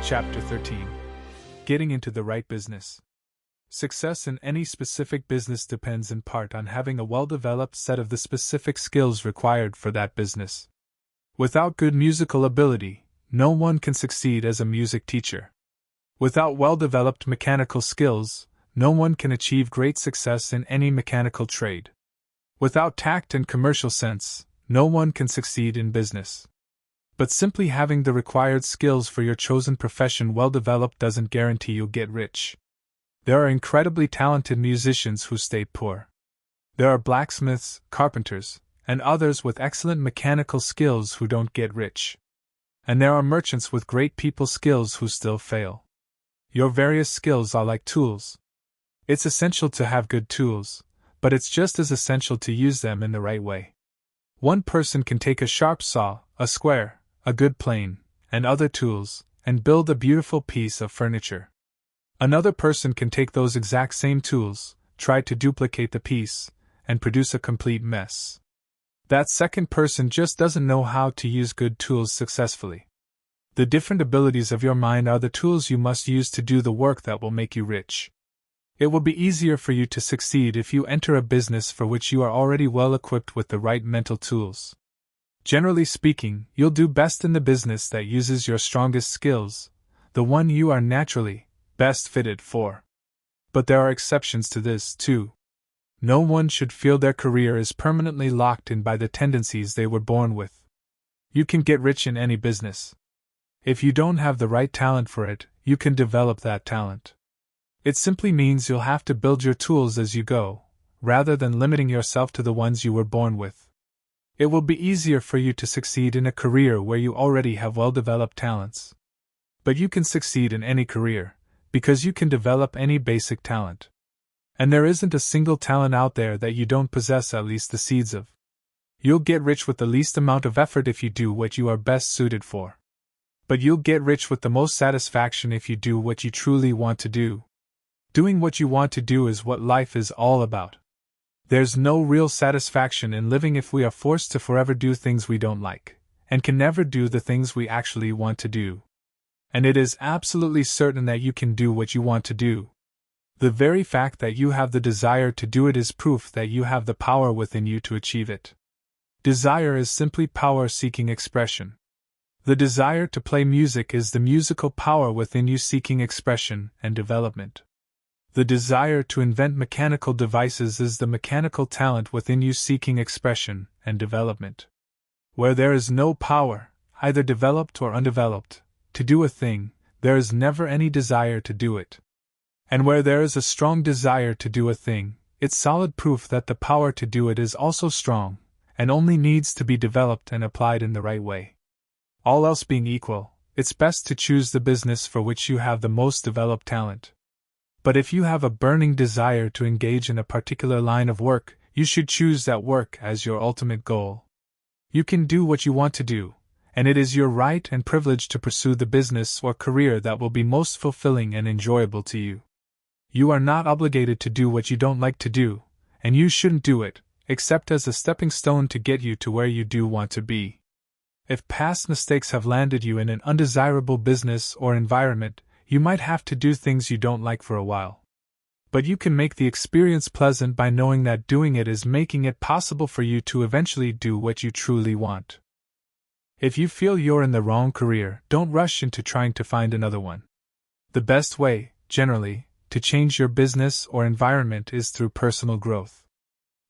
Chapter 13. Getting into the right business. Success in any specific business depends in part on having a well-developed set of the specific skills required for that business. Without good musical ability, no one can succeed as a music teacher. Without well-developed mechanical skills, no one can achieve great success in any mechanical trade. Without tact and commercial sense, no one can succeed in business. But simply having the required skills for your chosen profession well developed doesn't guarantee you'll get rich. There are incredibly talented musicians who stay poor. There are blacksmiths, carpenters, and others with excellent mechanical skills who don't get rich. And there are merchants with great people skills who still fail. Your various skills are like tools. It's essential to have good tools, but it's just as essential to use them in the right way. One person can take a sharp saw, a square, a good plane, and other tools, and build a beautiful piece of furniture. Another person can take those exact same tools, try to duplicate the piece, and produce a complete mess. That second person just doesn't know how to use good tools successfully. The different abilities of your mind are the tools you must use to do the work that will make you rich. It will be easier for you to succeed if you enter a business for which you are already well equipped with the right mental tools. Generally speaking, you'll do best in the business that uses your strongest skills, the one you are naturally best fitted for. But there are exceptions to this, too. No one should feel their career is permanently locked in by the tendencies they were born with. You can get rich in any business. If you don't have the right talent for it, you can develop that talent. It simply means you'll have to build your tools as you go, rather than limiting yourself to the ones you were born with. It will be easier for you to succeed in a career where you already have well-developed talents. But you can succeed in any career, because you can develop any basic talent. And there isn't a single talent out there that you don't possess at least the seeds of. You'll get rich with the least amount of effort if you do what you are best suited for. But you'll get rich with the most satisfaction if you do what you truly want to do. Doing what you want to do is what life is all about. There's no real satisfaction in living if we are forced to forever do things we don't like, and can never do the things we actually want to do. And it is absolutely certain that you can do what you want to do. The very fact that you have the desire to do it is proof that you have the power within you to achieve it. Desire is simply power-seeking expression. The desire to play music is the musical power within you seeking expression and development. The desire to invent mechanical devices is the mechanical talent within you seeking expression and development. Where there is no power, either developed or undeveloped, to do a thing, there is never any desire to do it. And where there is a strong desire to do a thing, it's solid proof that the power to do it is also strong, and only needs to be developed and applied in the right way. All else being equal, it's best to choose the business for which you have the most developed talent. But if you have a burning desire to engage in a particular line of work, you should choose that work as your ultimate goal. You can do what you want to do, and it is your right and privilege to pursue the business or career that will be most fulfilling and enjoyable to you. You are not obligated to do what you don't like to do, and you shouldn't do it, except as a stepping stone to get you to where you do want to be. If past mistakes have landed you in an undesirable business or environment, you might have to do things you don't like for a while. But you can make the experience pleasant by knowing that doing it is making it possible for you to eventually do what you truly want. If you feel you're in the wrong career, don't rush into trying to find another one. The best way, generally, to change your business or environment is through personal growth.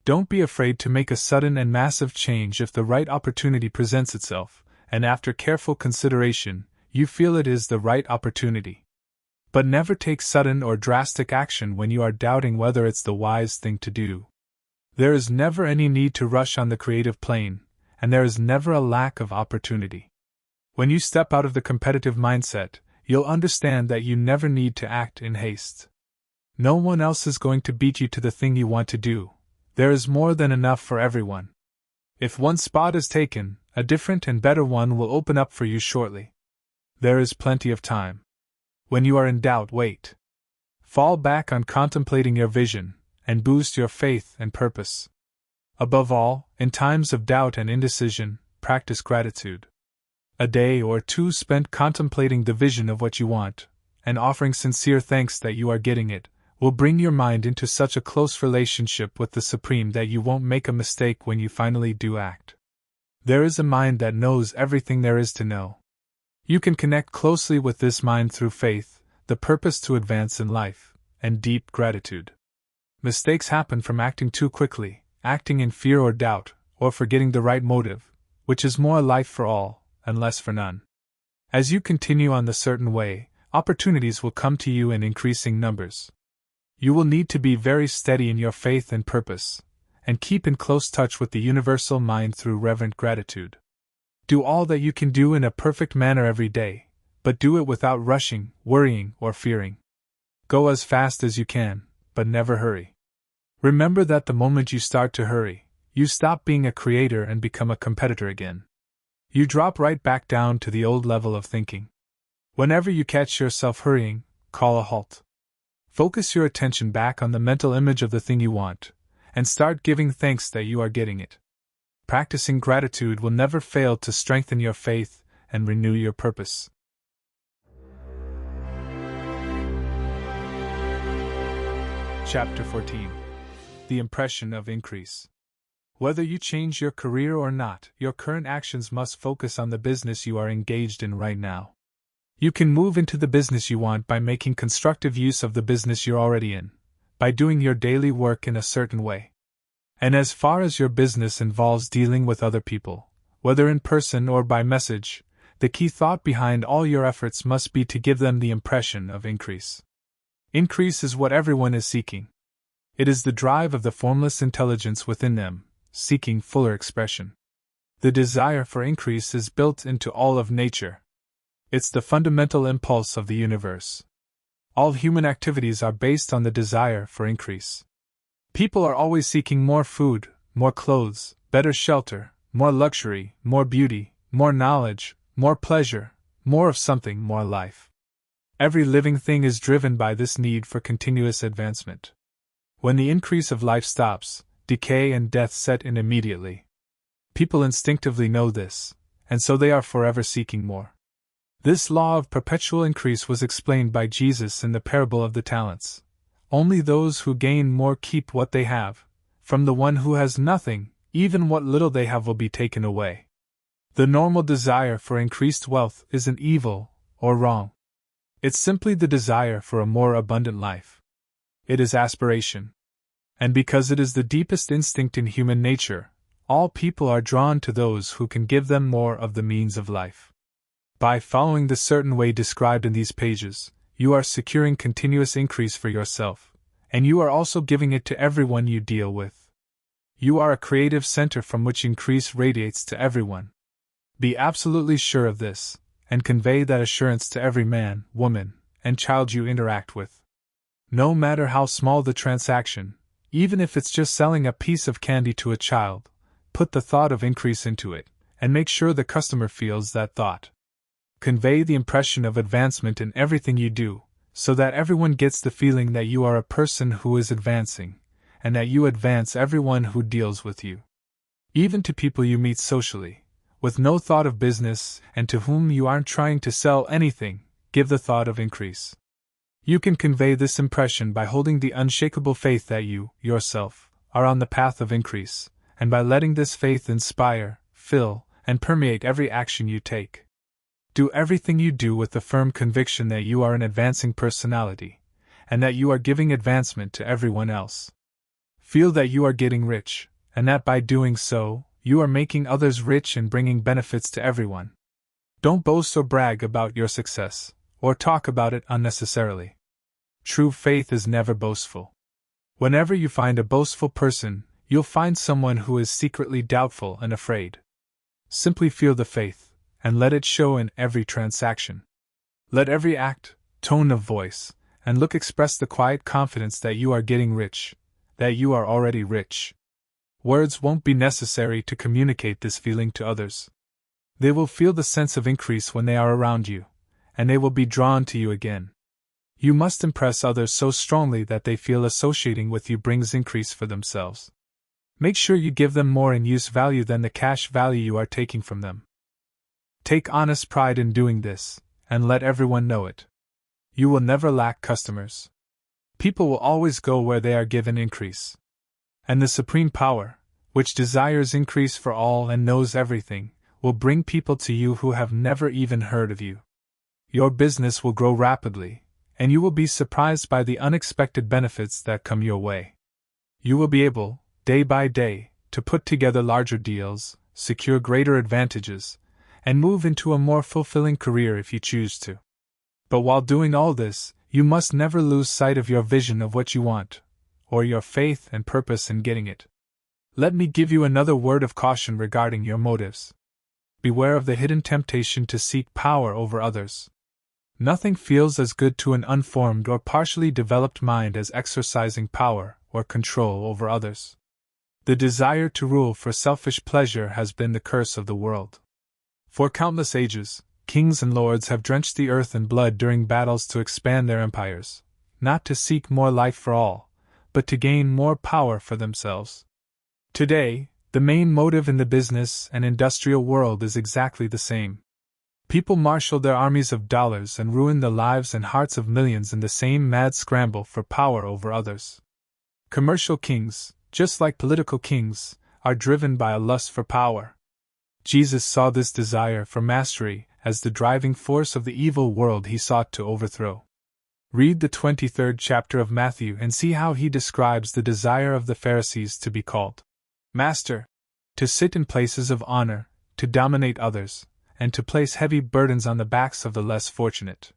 Don't be afraid to make a sudden and massive change if the right opportunity presents itself, and after careful consideration, you feel it is the right opportunity. But never take sudden or drastic action when you are doubting whether it's the wise thing to do. There is never any need to rush on the creative plane, and there is never a lack of opportunity. When you step out of the competitive mindset, you'll understand that you never need to act in haste. No one else is going to beat you to the thing you want to do. There is more than enough for everyone. If one spot is taken, a different and better one will open up for you shortly. There is plenty of time. When you are in doubt, wait. Fall back on contemplating your vision, and boost your faith and purpose. Above all, in times of doubt and indecision, practice gratitude. A day or two spent contemplating the vision of what you want, and offering sincere thanks that you are getting it, will bring your mind into such a close relationship with the Supreme that you won't make a mistake when you finally do act. There is a mind that knows everything there is to know. You can connect closely with this mind through faith, the purpose to advance in life, and deep gratitude. Mistakes happen from acting too quickly, acting in fear or doubt, or forgetting the right motive, which is more life for all, and less for none. As you continue on the certain way, opportunities will come to you in increasing numbers. You will need to be very steady in your faith and purpose, and keep in close touch with the universal mind through reverent gratitude. Do all that you can do in a perfect manner every day, but do it without rushing, worrying, or fearing. Go as fast as you can, but never hurry. Remember that the moment you start to hurry, you stop being a creator and become a competitor again. You drop right back down to the old level of thinking. Whenever you catch yourself hurrying, call a halt. Focus your attention back on the mental image of the thing you want, and start giving thanks that you are getting it. Practicing gratitude will never fail to strengthen your faith and renew your purpose. Chapter 14. The Impression of Increase. Whether you change your career or not, your current actions must focus on the business you are engaged in right now. You can move into the business you want by making constructive use of the business you're already in, by doing your daily work in a certain way. And as far as your business involves dealing with other people, whether in person or by message, the key thought behind all your efforts must be to give them the impression of increase. Increase is what everyone is seeking. It is the drive of the formless intelligence within them, seeking fuller expression. The desire for increase is built into all of nature. It's the fundamental impulse of the universe. All human activities are based on the desire for increase. People are always seeking more food, more clothes, better shelter, more luxury, more beauty, more knowledge, more pleasure, more of something, more life. Every living thing is driven by this need for continuous advancement. When the increase of life stops, decay and death set in immediately. People instinctively know this, and so they are forever seeking more. This law of perpetual increase was explained by Jesus in the parable of the talents. Only those who gain more keep what they have. From the one who has nothing, even what little they have will be taken away. The normal desire for increased wealth isn't evil or wrong. It's simply the desire for a more abundant life. It is aspiration. And because it is the deepest instinct in human nature, all people are drawn to those who can give them more of the means of life. By following the certain way described in these pages, you are securing continuous increase for yourself, and you are also giving it to everyone you deal with. You are a creative center from which increase radiates to everyone. Be absolutely sure of this, and convey that assurance to every man, woman, and child you interact with. No matter how small the transaction, even if it's just selling a piece of candy to a child, put the thought of increase into it, and make sure the customer feels that thought. Convey the impression of advancement in everything you do, so that everyone gets the feeling that you are a person who is advancing, and that you advance everyone who deals with you. Even to people you meet socially, with no thought of business, and to whom you aren't trying to sell anything, give the thought of increase. You can convey this impression by holding the unshakable faith that you, yourself, are on the path of increase, and by letting this faith inspire, fill, and permeate every action you take. Do everything you do with the firm conviction that you are an advancing personality, and that you are giving advancement to everyone else. Feel that you are getting rich, and that by doing so, you are making others rich and bringing benefits to everyone. Don't boast or brag about your success, or talk about it unnecessarily. True faith is never boastful. Whenever you find a boastful person, you'll find someone who is secretly doubtful and afraid. Simply feel the faith, and let it show in every transaction. Let every act, tone of voice, and look express the quiet confidence that you are getting rich, that you are already rich. Words won't be necessary to communicate this feeling to others. They will feel the sense of increase when they are around you, and they will be drawn to you again. You must impress others so strongly that they feel associating with you brings increase for themselves. Make sure you give them more in use value than the cash value you are taking from them. Take honest pride in doing this, and let everyone know it. You will never lack customers. People will always go where they are given increase. And the supreme power, which desires increase for all and knows everything, will bring people to you who have never even heard of you. Your business will grow rapidly, and you will be surprised by the unexpected benefits that come your way. You will be able, day by day, to put together larger deals, secure greater advantages, and move into a more fulfilling career if you choose to. But while doing all this, you must never lose sight of your vision of what you want, or your faith and purpose in getting it. Let me give you another word of caution regarding your motives. Beware of the hidden temptation to seek power over others. Nothing feels as good to an unformed or partially developed mind as exercising power or control over others. The desire to rule for selfish pleasure has been the curse of the world. For countless ages, kings and lords have drenched the earth in blood during battles to expand their empires, not to seek more life for all, but to gain more power for themselves. Today, the main motive in the business and industrial world is exactly the same. People marshal their armies of dollars and ruin the lives and hearts of millions in the same mad scramble for power over others. Commercial kings, just like political kings, are driven by a lust for power. Jesus saw this desire for mastery as the driving force of the evil world he sought to overthrow. Read the 23rd chapter of Matthew and see how he describes the desire of the Pharisees to be called Master, to sit in places of honor, to dominate others, and to place heavy burdens on the backs of the less fortunate.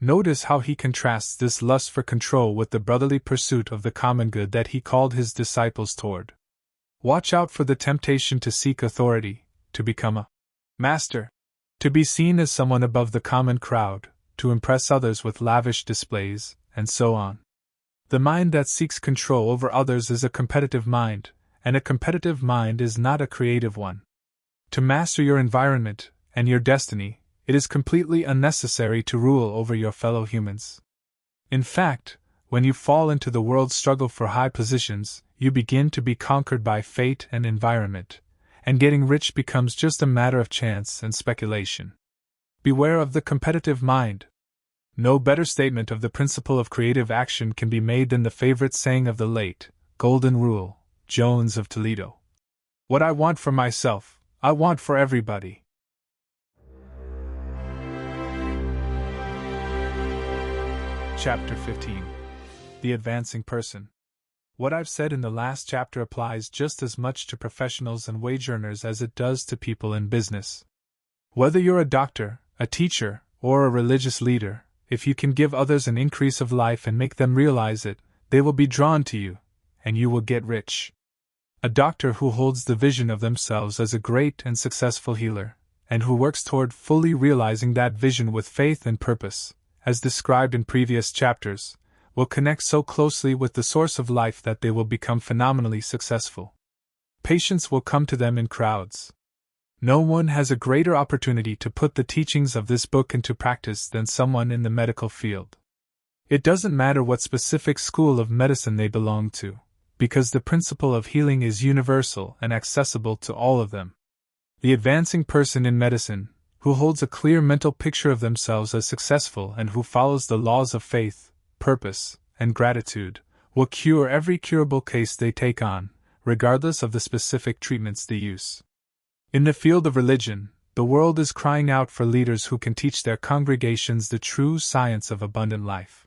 Notice how he contrasts this lust for control with the brotherly pursuit of the common good that he called his disciples toward. Watch out for the temptation to seek authority, to become a master, to be seen as someone above the common crowd, to impress others with lavish displays, and so on. The mind that seeks control over others is a competitive mind, and a competitive mind is not a creative one. To master your environment and your destiny, it is completely unnecessary to rule over your fellow humans. In fact, when you fall into the world's struggle for high positions, you begin to be conquered by fate and environment, and getting rich becomes just a matter of chance and speculation. Beware of the competitive mind. No better statement of the principle of creative action can be made than the favorite saying of the late, Golden Rule, Jones of Toledo. What I want for myself, I want for everybody. Chapter 15. The Advancing Person. What I've said in the last chapter applies just as much to professionals and wage earners as it does to people in business. Whether you're a doctor, a teacher, or a religious leader, if you can give others an increase of life and make them realize it, they will be drawn to you, and you will get rich. A doctor who holds the vision of themselves as a great and successful healer, and who works toward fully realizing that vision with faith and purpose, as described in previous chapters, will connect so closely with the source of life that they will become phenomenally successful. Patients will come to them in crowds. No one has a greater opportunity to put the teachings of this book into practice than someone in the medical field. It doesn't matter what specific school of medicine they belong to, because the principle of healing is universal and accessible to all of them. The advancing person in medicine, who holds a clear mental picture of themselves as successful and who follows the laws of faith, purpose, and gratitude, will cure every curable case they take on, regardless of the specific treatments they use. In the field of religion, the world is crying out for leaders who can teach their congregations the true science of abundant life.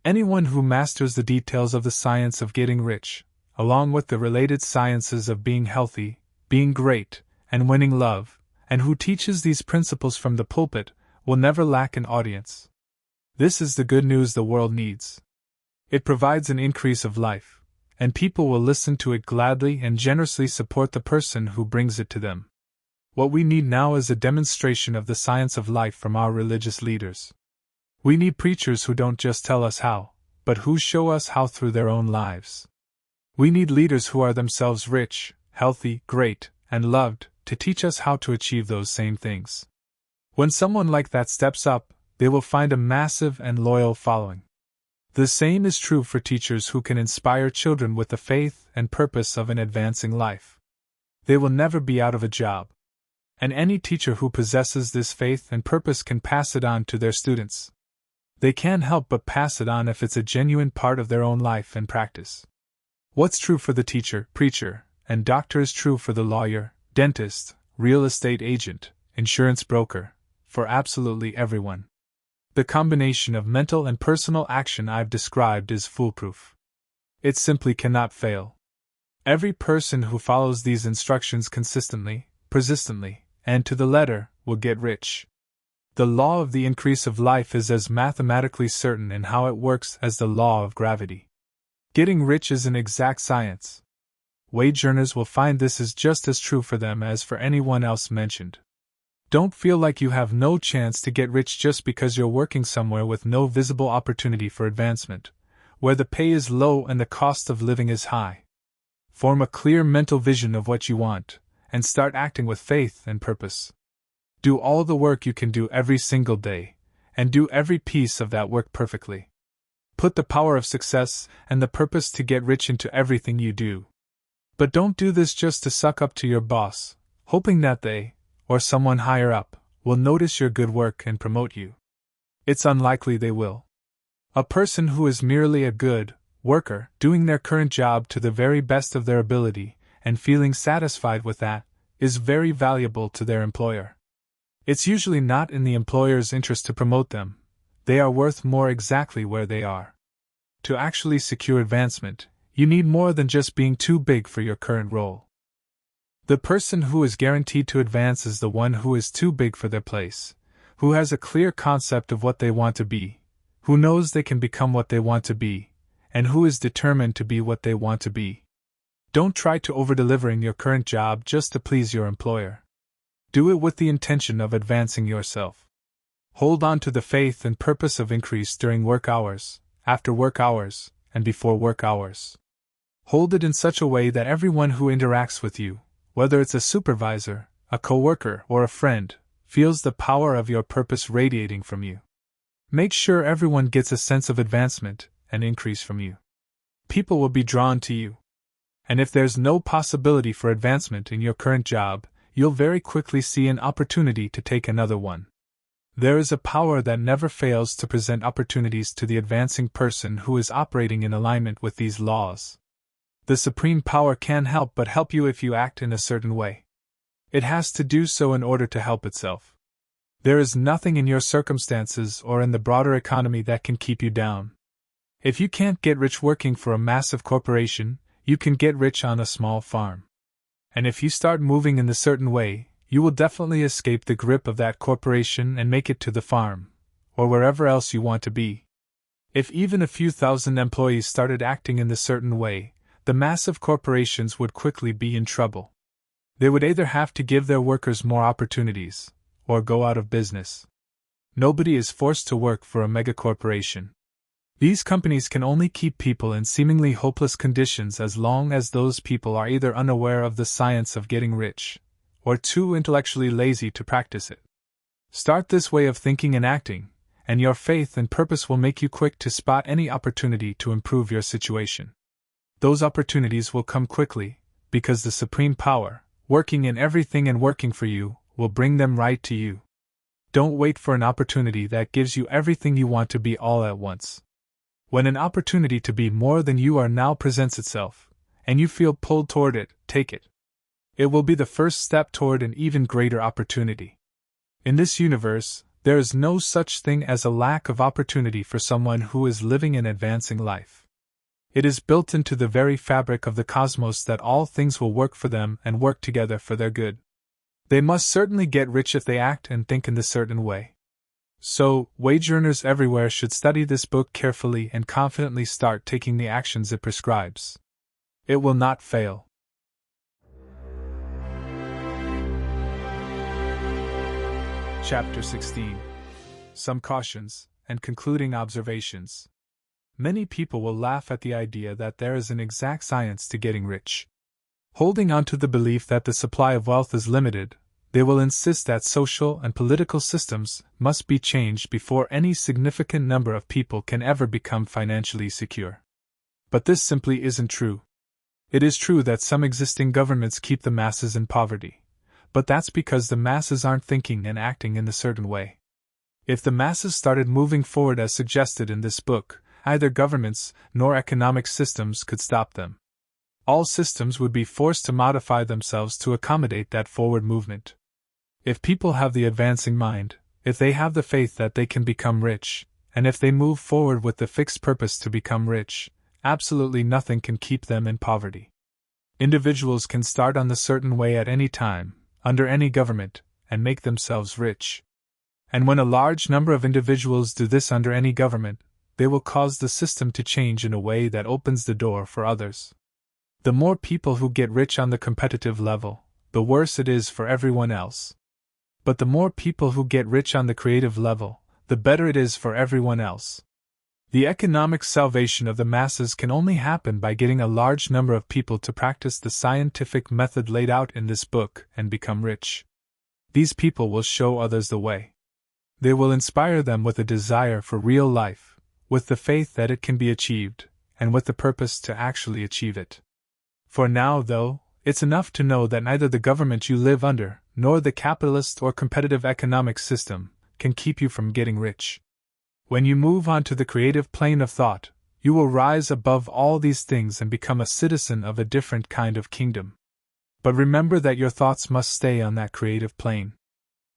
Anyone who masters the details of the science of getting rich, along with the related sciences of being healthy, being great, and winning love, and who teaches these principles from the pulpit, will never lack an audience. This is the good news the world needs. It provides an increase of life, and people will listen to it gladly and generously support the person who brings it to them. What we need now is a demonstration of the science of life from our religious leaders. We need preachers who don't just tell us how, but who show us how through their own lives. We need leaders who are themselves rich, healthy, great, and loved, to teach us how to achieve those same things. When someone like that steps up, they will find a massive and loyal following. The same is true for teachers who can inspire children with the faith and purpose of an advancing life. They will never be out of a job. And any teacher who possesses this faith and purpose can pass it on to their students. They can't help but pass it on if it's a genuine part of their own life and practice. What's true for the teacher, preacher, and doctor is true for the lawyer, dentist, real estate agent, insurance broker, for absolutely everyone. The combination of mental and personal action I've described is foolproof. It simply cannot fail. Every person who follows these instructions consistently, persistently, and to the letter, will get rich. The law of the increase of life is as mathematically certain in how it works as the law of gravity. Getting rich is an exact science. Wage earners will find this is just as true for them as for anyone else mentioned. Don't feel like you have no chance to get rich just because you're working somewhere with no visible opportunity for advancement, where the pay is low and the cost of living is high. Form a clear mental vision of what you want, and start acting with faith and purpose. Do all the work you can do every single day, and do every piece of that work perfectly. Put the power of success and the purpose to get rich into everything you do. But don't do this just to suck up to your boss, hoping that they, or someone higher up, will notice your good work and promote you. It's unlikely they will. A person who is merely a good worker, doing their current job to the very best of their ability, and feeling satisfied with that, is very valuable to their employer. It's usually not in the employer's interest to promote them. They are worth more exactly where they are. To actually secure advancement, you need more than just being too big for your current role. The person who is guaranteed to advance is the one who is too big for their place, who has a clear concept of what they want to be, who knows they can become what they want to be, and who is determined to be what they want to be. Don't try to overdeliver in your current job just to please your employer. Do it with the intention of advancing yourself. Hold on to the faith and purpose of increase during work hours, after work hours, and before work hours. Hold it in such a way that everyone who interacts with you, whether it's a supervisor, a coworker, or a friend, feels the power of your purpose radiating from you. Make sure everyone gets a sense of advancement and increase from you. People will be drawn to you. And if there's no possibility for advancement in your current job, you'll very quickly see an opportunity to take another one. There is a power that never fails to present opportunities to the advancing person who is operating in alignment with these laws. The supreme power can't help but help you if you act in a certain way. It has to do so in order to help itself. There is nothing in your circumstances or in the broader economy that can keep you down. If you can't get rich working for a massive corporation, you can get rich on a small farm. And if you start moving in a certain way, you will definitely escape the grip of that corporation and make it to the farm, or wherever else you want to be. If even a few thousand employees started acting in a certain way, the massive corporations would quickly be in trouble. They would either have to give their workers more opportunities, or go out of business. Nobody is forced to work for a megacorporation. These companies can only keep people in seemingly hopeless conditions as long as those people are either unaware of the science of getting rich, or too intellectually lazy to practice it. Start this way of thinking and acting, and your faith and purpose will make you quick to spot any opportunity to improve your situation. Those opportunities will come quickly, because the supreme power, working in everything and working for you, will bring them right to you. Don't wait for an opportunity that gives you everything you want to be all at once. When an opportunity to be more than you are now presents itself, and you feel pulled toward it, take it. It will be the first step toward an even greater opportunity. In this universe, there is no such thing as a lack of opportunity for someone who is living an advancing life. It is built into the very fabric of the cosmos that all things will work for them and work together for their good. They must certainly get rich if they act and think in a certain way. So, wage earners everywhere should study this book carefully and confidently start taking the actions it prescribes. It will not fail. Chapter 16. Some cautions and concluding observations. Many people will laugh at the idea that there is an exact science to getting rich. Holding on to the belief that the supply of wealth is limited, they will insist that social and political systems must be changed before any significant number of people can ever become financially secure. But this simply isn't true. It is true that some existing governments keep the masses in poverty, but that's because the masses aren't thinking and acting in a certain way. If the masses started moving forward as suggested in this book, neither governments nor economic systems could stop them. All systems would be forced to modify themselves to accommodate that forward movement. If people have the advancing mind, if they have the faith that they can become rich, and if they move forward with the fixed purpose to become rich, absolutely nothing can keep them in poverty. Individuals can start on the certain way at any time, under any government, and make themselves rich. And when a large number of individuals do this under any government, they will cause the system to change in a way that opens the door for others. The more people who get rich on the competitive level, the worse it is for everyone else. But the more people who get rich on the creative level, the better it is for everyone else. The economic salvation of the masses can only happen by getting a large number of people to practice the scientific method laid out in this book and become rich. These people will show others the way. They will inspire them with a desire for real life, with the faith that it can be achieved, and with the purpose to actually achieve it. For now, though, it's enough to know that neither the government you live under, nor the capitalist or competitive economic system, can keep you from getting rich. When you move on to the creative plane of thought, you will rise above all these things and become a citizen of a different kind of kingdom. But remember that your thoughts must stay on that creative plane.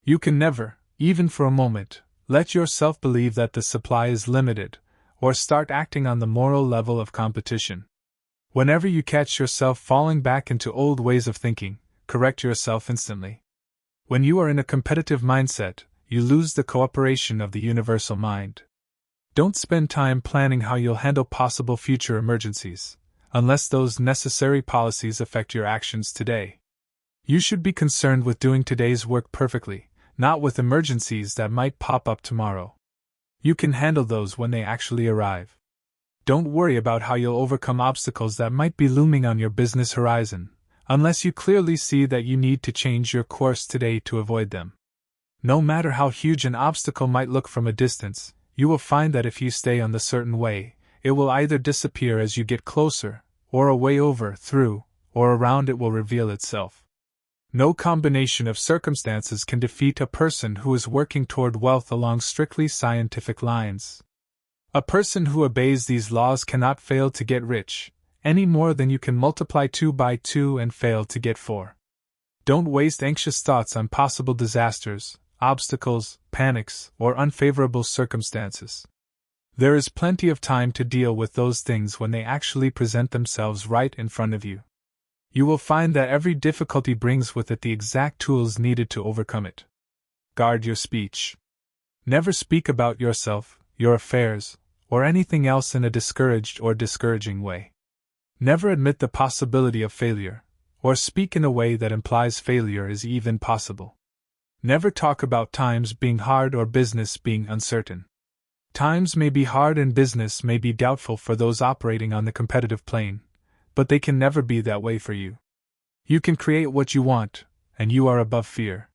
You can never, even for a moment, let yourself believe that the supply is limited, or start acting on the moral level of competition. Whenever you catch yourself falling back into old ways of thinking, correct yourself instantly. When you are in a competitive mindset, you lose the cooperation of the universal mind. Don't spend time planning how you'll handle possible future emergencies, unless those necessary policies affect your actions today. You should be concerned with doing today's work perfectly, not with emergencies that might pop up tomorrow. You can handle those when they actually arrive. Don't worry about how you'll overcome obstacles that might be looming on your business horizon, unless you clearly see that you need to change your course today to avoid them. No matter how huge an obstacle might look from a distance, you will find that if you stay on the certain way, it will either disappear as you get closer, or a way over, through, or around it will reveal itself. No combination of circumstances can defeat a person who is working toward wealth along strictly scientific lines. A person who obeys these laws cannot fail to get rich, any more than you can multiply 2 by 2 and fail to get 4. Don't waste anxious thoughts on possible disasters, obstacles, panics, or unfavorable circumstances. There is plenty of time to deal with those things when they actually present themselves right in front of you. You will find that every difficulty brings with it the exact tools needed to overcome it. Guard your speech. Never speak about yourself, your affairs, or anything else in a discouraged or discouraging way. Never admit the possibility of failure, or speak in a way that implies failure is even possible. Never talk about times being hard or business being uncertain. Times may be hard and business may be doubtful for those operating on the competitive plane, but they can never be that way for you. You can create what you want, and you are above fear.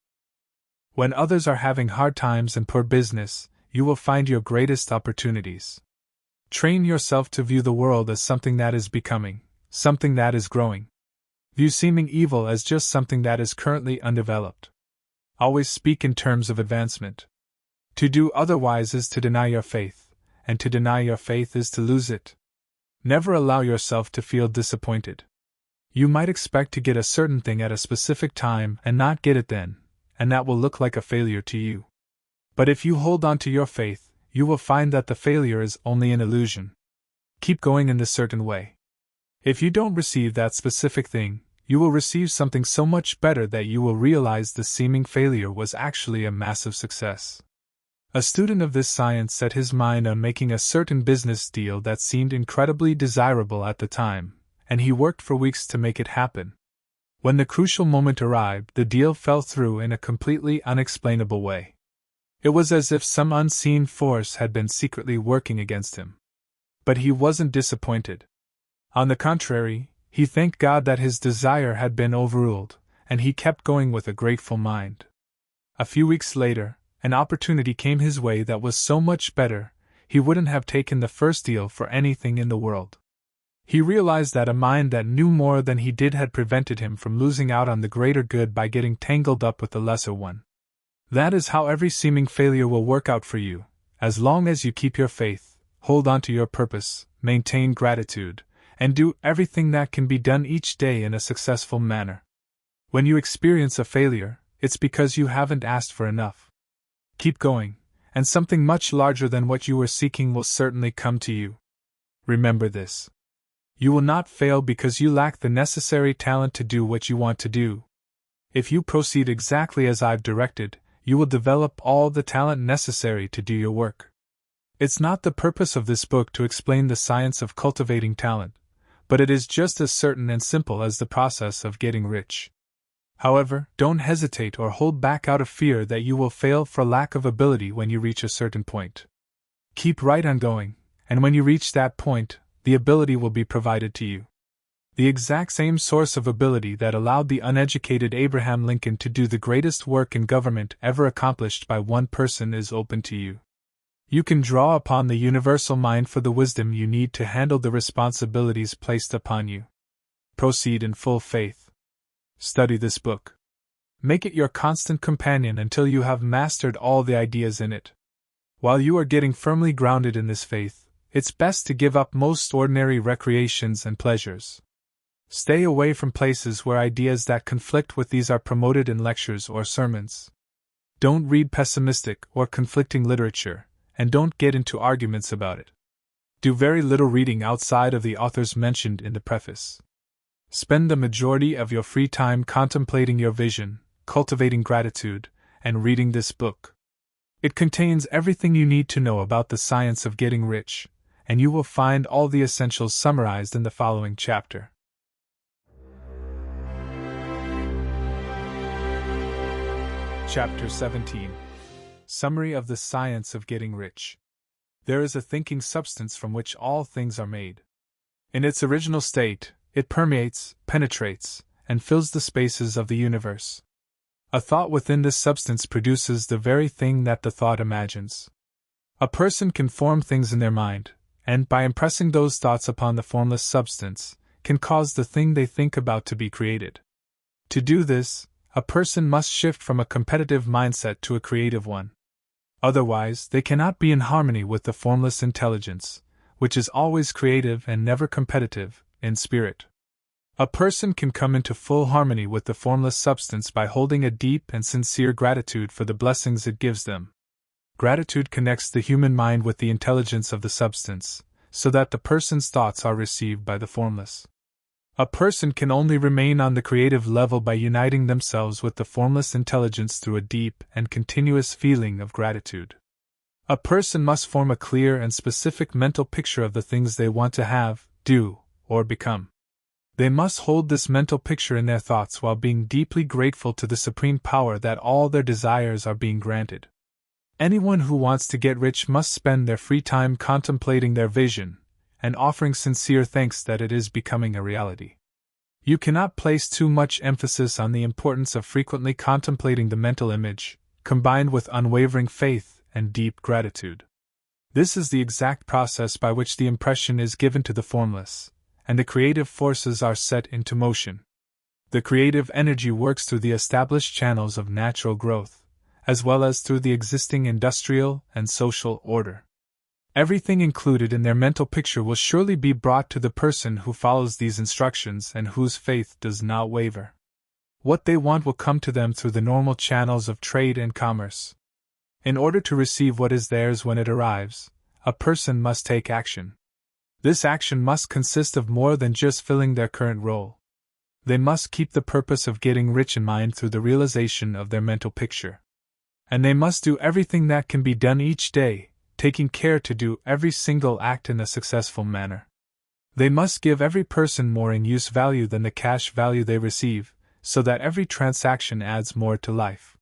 When others are having hard times and poor business, you will find your greatest opportunities. Train yourself to view the world as something that is becoming, something that is growing. View seeming evil as just something that is currently undeveloped. Always speak in terms of advancement. To do otherwise is to deny your faith, and to deny your faith is to lose it. Never allow yourself to feel disappointed. You might expect to get a certain thing at a specific time and not get it then, and that will look like a failure to you. But if you hold on to your faith, you will find that the failure is only an illusion. Keep going in this certain way. If you don't receive that specific thing, you will receive something so much better that you will realize the seeming failure was actually a massive success. A student of this science set his mind on making a certain business deal that seemed incredibly desirable at the time, and he worked for weeks to make it happen. When the crucial moment arrived, the deal fell through in a completely unexplainable way. It was as if some unseen force had been secretly working against him. But he wasn't disappointed. On the contrary, he thanked God that his desire had been overruled, and he kept going with a grateful mind. A few weeks later, an opportunity came his way that was so much better, he wouldn't have taken the first deal for anything in the world. He realized that a mind that knew more than he did had prevented him from losing out on the greater good by getting tangled up with the lesser one. That is how every seeming failure will work out for you, as long as you keep your faith, hold on to your purpose, maintain gratitude, and do everything that can be done each day in a successful manner. When you experience a failure, it's because you haven't asked for enough. Keep going, and something much larger than what you were seeking will certainly come to you. Remember this. You will not fail because you lack the necessary talent to do what you want to do. If you proceed exactly as I've directed, you will develop all the talent necessary to do your work. It's not the purpose of this book to explain the science of cultivating talent, but it is just as certain and simple as the process of getting rich. However, don't hesitate or hold back out of fear that you will fail for lack of ability when you reach a certain point. Keep right on going, and when you reach that point, the ability will be provided to you. The exact same source of ability that allowed the uneducated Abraham Lincoln to do the greatest work in government ever accomplished by one person is open to you. You can draw upon the universal mind for the wisdom you need to handle the responsibilities placed upon you. Proceed in full faith. Study this book. Make it your constant companion until you have mastered all the ideas in it. While you are getting firmly grounded in this faith, it's best to give up most ordinary recreations and pleasures. Stay away from places where ideas that conflict with these are promoted in lectures or sermons. Don't read pessimistic or conflicting literature, and don't get into arguments about it. Do very little reading outside of the authors mentioned in the preface. Spend the majority of your free time contemplating your vision, cultivating gratitude, and reading this book. It contains everything you need to know about the science of getting rich, and you will find all the essentials summarized in the following chapter. Chapter 17. Summary of the Science of Getting Rich. There is a thinking substance from which all things are made. In its original state, it permeates, penetrates, and fills the spaces of the universe. A thought within this substance produces the very thing that the thought imagines. A person can form things in their mind, and by impressing those thoughts upon the formless substance, can cause the thing they think about to be created. To do this, a person must shift from a competitive mindset to a creative one. Otherwise, they cannot be in harmony with the formless intelligence, which is always creative and never competitive, in spirit. A person can come into full harmony with the formless substance by holding a deep and sincere gratitude for the blessings it gives them. Gratitude connects the human mind with the intelligence of the substance, so that the person's thoughts are received by the formless. A person can only remain on the creative level by uniting themselves with the formless intelligence through a deep and continuous feeling of gratitude. A person must form a clear and specific mental picture of the things they want to have, do, or become. They must hold this mental picture in their thoughts while being deeply grateful to the supreme power that all their desires are being granted. Anyone who wants to get rich must spend their free time contemplating their vision, and offering sincere thanks that it is becoming a reality. You cannot place too much emphasis on the importance of frequently contemplating the mental image, combined with unwavering faith and deep gratitude. This is the exact process by which the impression is given to the formless, and the creative forces are set into motion. The creative energy works through the established channels of natural growth, as well as through the existing industrial and social order. Everything included in their mental picture will surely be brought to the person who follows these instructions and whose faith does not waver. What they want will come to them through the normal channels of trade and commerce. In order to receive what is theirs when it arrives, a person must take action. This action must consist of more than just filling their current role. They must keep the purpose of getting rich in mind through the realization of their mental picture. And they must do everything that can be done each day, taking care to do every single act in a successful manner. They must give every person more in use value than the cash value they receive, so that every transaction adds more to life.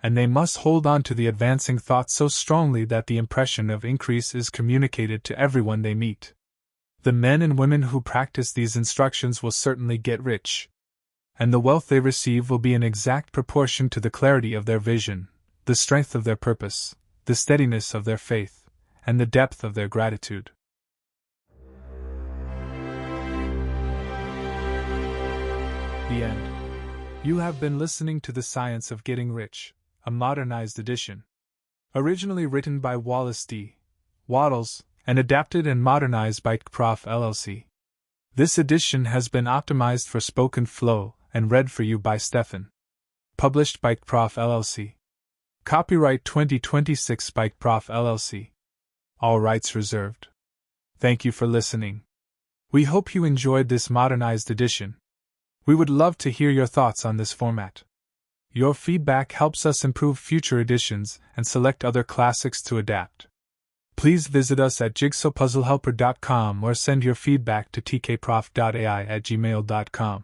And they must hold on to the advancing thought so strongly that the impression of increase is communicated to everyone they meet. The men and women who practice these instructions will certainly get rich. And the wealth they receive will be in exact proportion to the clarity of their vision, the strength of their purpose, the steadiness of their faith, and the depth of their gratitude. The end. You have been listening to The Science of Getting Rich, a modernized edition. Originally written by Wallace D. Wattles, and adapted and modernized by Prof. LLC. This edition has been optimized for spoken flow and read for you by Stefan. Published by Prof. LLC. Copyright 2026 by Prof. LLC. All rights reserved. Thank you for listening. We hope you enjoyed this modernized edition. We would love to hear your thoughts on this format. Your feedback helps us improve future editions and select other classics to adapt. Please visit us at jigsawpuzzlehelper.com or send your feedback to tkprof.ai@gmail.com.